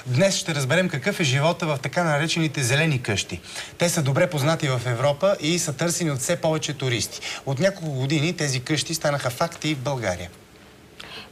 Днес ще разберем какъв е живота в така наречените зелени къщи. Те са добре познати в Европа и са търсени от все повече туристи. От няколко години тези къщи станаха факти и в България.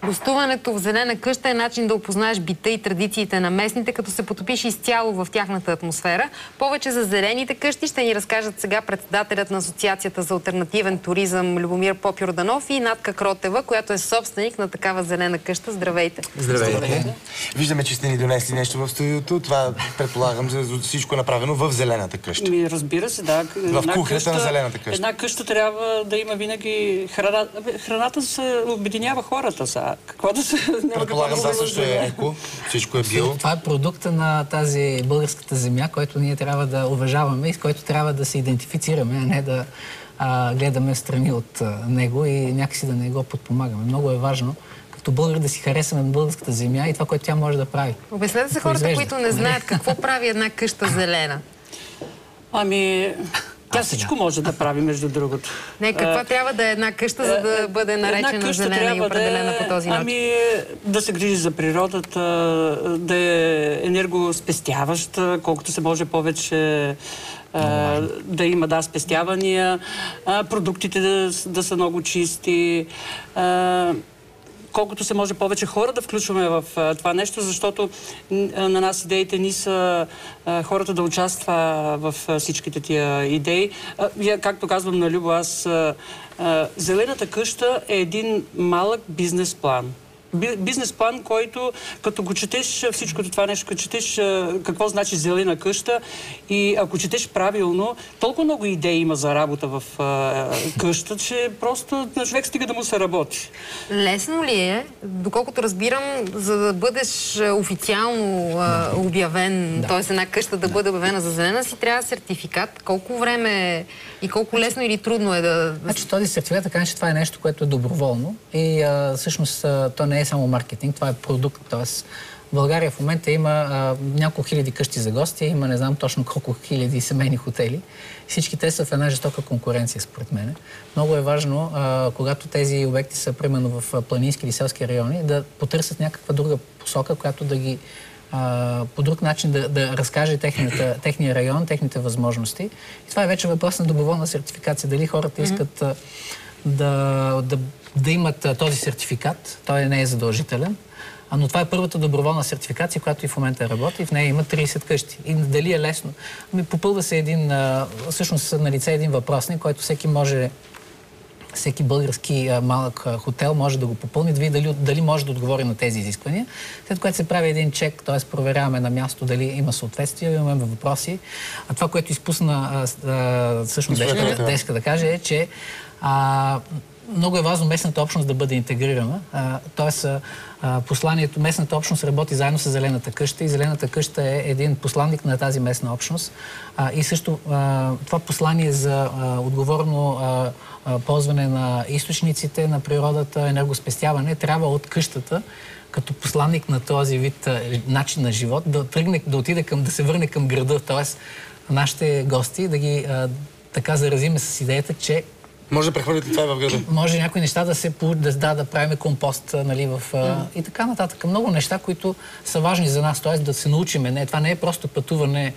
Гостуването в зелена къща е начин да опознаеш бита и традициите на местните, като се потопиш изцяло в тяхната атмосфера. Повече за зелените къщи ще ни разкажат сега председателят на Асоциацията за алтернативен туризъм Любомир Попюрданов и Натка Кротева, която е собственик на такава зелена къща. Здравейте! Здравейте! Виждаме, че сте ни донесли нещо в студиото. Това предполагам, за всичко е направено в зелената къща. Разбира се, да. В кухнята на зелената къща. Една къща трябва да има винаги храна. Храната се обединява хората са. Какво да се... Предполагам, това също е еко, всичко е био. Това е продукта на тази българската земя, който ние трябва да уважаваме и с който трябва да се идентифицираме, а не да гледаме страни от него и някакси да не го подпомагаме. Много е важно като българ да си харесаме българската земя и това, което тя може да прави. Обяснете се хората, които не знаят какво прави една къща зелена. Тя всичко може да прави, между другото. Не, каква трябва да е една къща, за да бъде наречена зелена и определена по този начин? Да се грижи за природата, да е енергоспестяваща, колкото се може повече да има спестявания, продуктите да са много чисти, колкото се може повече хора да включваме в това нещо, защото на нас идеите ни са хората да участва в всичките тия идеи. Както казвам на Любо, зелената къща е един малък бизнес план. Бизнес план, който като го четеш всичкото това нещо, като четеш какво значи зелена къща и ако четеш правилно, толкова много идеи има за работа в къща, че просто на човек стига да му се работи. Лесно ли е, доколкото разбирам, за да бъдеш официално обявен, т.е. една къща да бъде обявена за зелена, си трябва сертификат. Колко време и колко лесно или трудно е да... Значи този сертификат, така че това е нещо, което е доброволно и всъщност то не е само маркетинг, това е продукт. Тоест, в България в момента има няколко хиляди къщи за гости, има не знам точно колко хиляди семейни хотели. Всички те са в една жестока конкуренция, според мен. Много е важно, когато тези обекти са примерно в планински или селски райони, да потърсят някаква друга посока, която да ги по друг начин да разкаже техния район, техните възможности. И това е вече въпрос на доброволна сертификация. Дали хората искат да имат този сертификат, той не е задължителен, но това е първата доброволна сертификация, която и в момента работи. В нея има 30 къщи. И дали е лесно? Попълва се всъщност на лице един въпросник, който всеки български малък хотел може да го попълни, да види дали може да отговори на тези изисквания. След което се прави един чек, т.е. проверяваме на място дали има съответствие, имаме въпроси. А това, което изпусна всъщност Деска да каже, е, че много е важно местната общност да бъде интегрирана. Тоест, посланието, местната общност работи заедно с Зелената къща и Зелената къща е един посланник на тази местна общност. И също това послание за отговорно ползване на източниците, на природата, енергоспестяване, трябва от къщата, като посланник на този вид начин на живот, да се върне към града. Тоест, нашите гости да ги така заразиме с идеята, че може да прехвърлите това в града. Може някои неща да правим компост, нали, и така нататък. Много неща, които са важни за нас, т.е. да се научиме. Това не е просто пътуване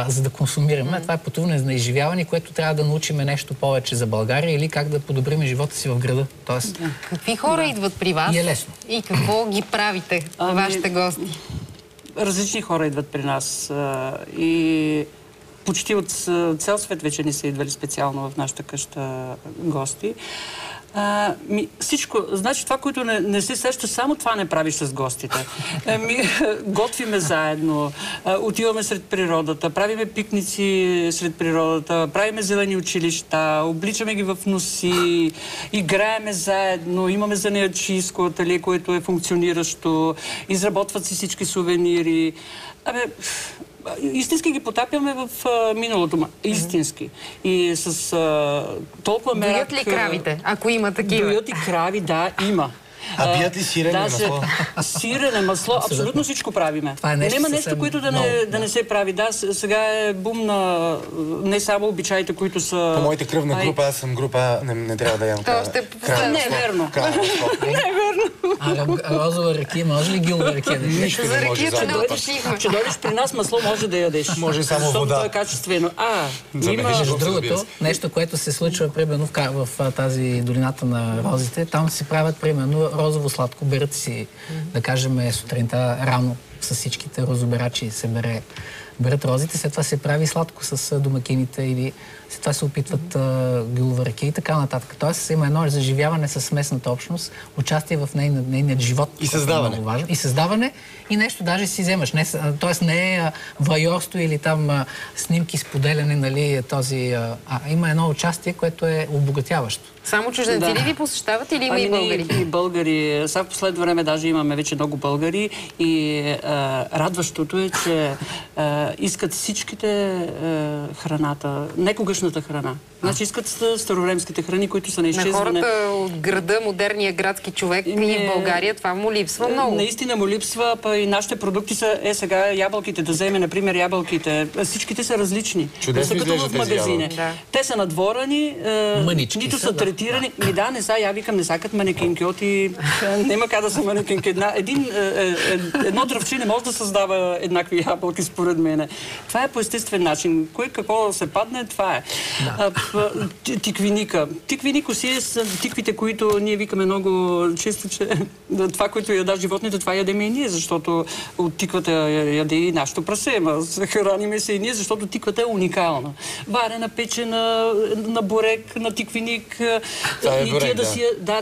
за да консумираме, това е пътуване за изживяване, което трябва да научиме нещо повече за България или как да подобрим живота си в града. Тоест, какви хора идват при вас? И е лесно. И какво ги правите, вашите гости? Различни хора идват при нас и почти от цял свет вече ни са идвали специално в нашата къща гости. Всичко, значи това, което не се сеща, само това не правиш с гостите. Готвиме заедно, отиваме сред природата, правиме пикници сред природата, правиме зелени училища, обличаме ги в носи, играеме заедно, имаме занаятчийско ателие, което е функциониращо, изработват си всички сувенири. Истински ги потапяме в миналото. Истински. И с толкова мерак... Доят ли кравите, ако има такива? Доят и крави, да, има. А бият ли сирене, масло? Сирене, масло, абсолютно всичко правиме. Няма нещо, което да не се прави. Да, сега е бум на не само обичаите, които са... По моите кръвна група, аз съм група, не трябва да ям крава. Не е верно. Не е верно. А розова ракия, може ли гилова ракия да ядеш? За ракията не уточнихме. Че дойдеш при нас, масло може да ядеш. Може само вода. Защото то е качествено. Има... Между другото, нещо, което се случва примерно в тази долината на розите, там си правят примерно розово сладко. Берат си, да кажем, сутринта рано с всичките розобирачи се берат розите, след това се прави сладко с домакините или след това се опитват гилова ракия и така нататък. Тоест има едно заживяване с местната общност, участие в нейният живот. И създаване. И създаване и нещо даже си вземаш. Тоест не е вайорство или там снимки споделяне, нали, този... има едно участие, което е обогатяващо. Само чужденци ли ви посещават или има и българи? И българи. Сега в последно време даже имаме вече много българи и радващото е, че искат всичките храната, некогашната храна. Значи искат старовремските храни, които са на изчезване. На хората от града, модерния градски човек и в България това му липсва много. Наистина му липсва, па и нашите продукти са, сега ябълките, да вземе, например, ябълките. Всичките са различни. Чудесно изглежда в магазини. Те са надворани, нито са третирани. Да, не са, я викам, не са като манекинки, няма как да са манекинки. Едно дръвче не може да създава еднакви ябълки, според мен. Това е по естествен начин. Кой какво се падне, това е. Тиквиника. Тиквинико си е с тиквите, които ние викаме много често, че това, което ядат животните, това ядем и ние, защото от тиквата яде и нашето прасе. Храниме се и ние, защото тиквата е уникална. Варена, печена, на бурек, на тиквиник.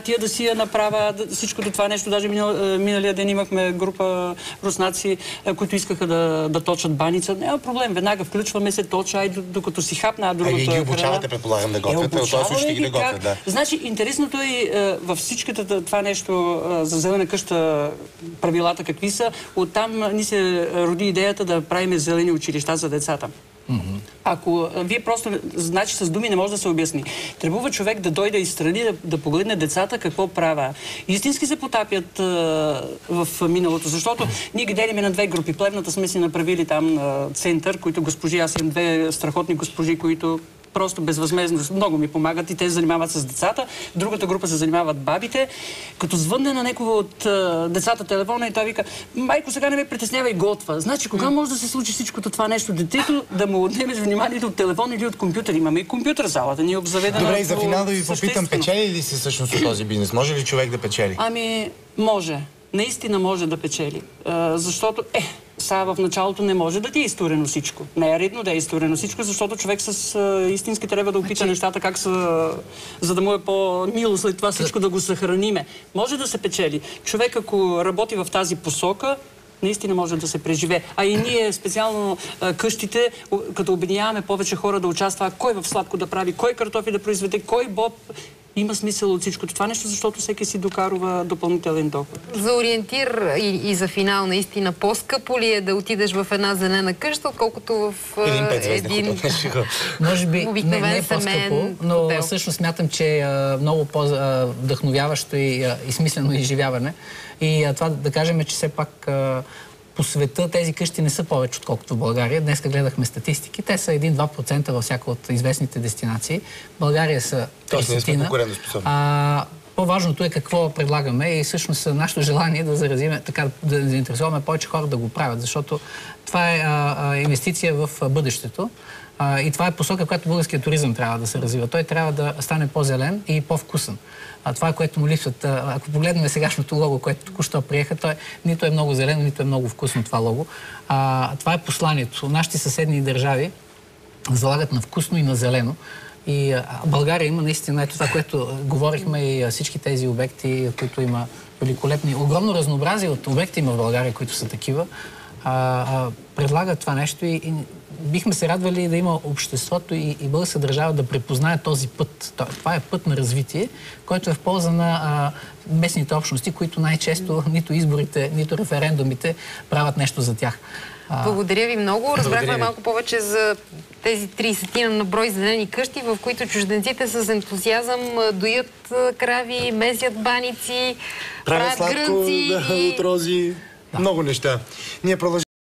Тия да си я направя. Всичкото това нещо, даже миналия ден имахме група руснаци, които искаха да точат баница. Няма проблем, веднага включваме се, точа, докато си хапна, другото ги обучавате, предполагам, да готвят, но този случай ги да готвят, да. Значи, интересното е във всичката това нещо за зелена къща, правилата какви са, оттам ни се роди идеята да правим зелени училища за децата. Ако вие просто, значи с думи не може да се обясни. Трябва човек да дойде изстрани, да погледне децата какво правя. Истински се потапят в миналото, защото ние ги делиме на две групи. Плевната сме си направили там център, които госпожи, аз имам две страхотни госпожи, които просто безвъзмездно много ми помагат и те се занимават с децата. Другата група се занимават бабите. Като звънне на някого от децата телефона и той вика: майко, сега не ме притеснява и готва. Значи, кога може да се случи всичкото това нещо? Детето да му отнемеш вниманието от телефон или от компютър. Имаме и компютър в залата. Ние обзаведена. Добре, и за финал да ви попитам, печели ли си всъщност от този бизнес? Може ли човек да печели? Ами, може. Наистина може да печели. Защото, сега в началото не може да ти е изтурено всичко. Не е редно да е изтурено всичко, защото човек с истински трябва да опита нещата как са, за да му е по-мило след това всичко да го съхраниме. Може да се печели. Човек, ако работи в тази посока, наистина може да се преживее. А и ние, специално къщите, като обединяваме повече хора да участва, кой в сладко да прави, кой картофи да произведе, кой боб, има смисъл от всичкото това нещо, защото всеки си докарва допълнителен доход. За ориентир и за финал, наистина, по-скъпо ли е да отидеш в една зелена къща, отколкото в един може би не е по-скъпо, но всъщност смятам, че е много по-вдъхновяващо и смислено изживяване. И това да кажем, че все пак по света тези къщи не са повече, отколкото в България. Днеска гледахме статистики. Те са 1-2% във всяка от известните дестинации. България са 30%. По-важното е какво предлагаме и всъщност нашето желание да заразиме, така да заинтересуваме повече хора да го правят, защото това е инвестиция в бъдещето. И това е посока, която българският туризъм трябва да се развива. Той трябва да стане по-зелен и по-вкусен. Това, което му липсват, ако погледнем сегашното лого, което току-що приеха, той нито е много зелено, нито е много вкусно това лого. Това е посланието. Нашите съседни държави залагат на вкусно и на зелено. И България има наистина ето това, което говорихме и всички тези обекти, които има великолепни. Огромно разнообразие от обекти има в България, които са такива. Предлагат това нещо и бихме се радвали да има обществото и българска държава да препознае този път. Това е път на развитие, който е в полза на местните общности, които най-често нито изборите, нито референдумите правят нещо за тях. Благодаря ви много. Разбрахме ви. малко повече за тези 30 на брой зелени къщи, в които чужденците с ентузиазъм доят крави, месят баници, правят сладко, грънци от рози. Много неща. Ние продължаваме.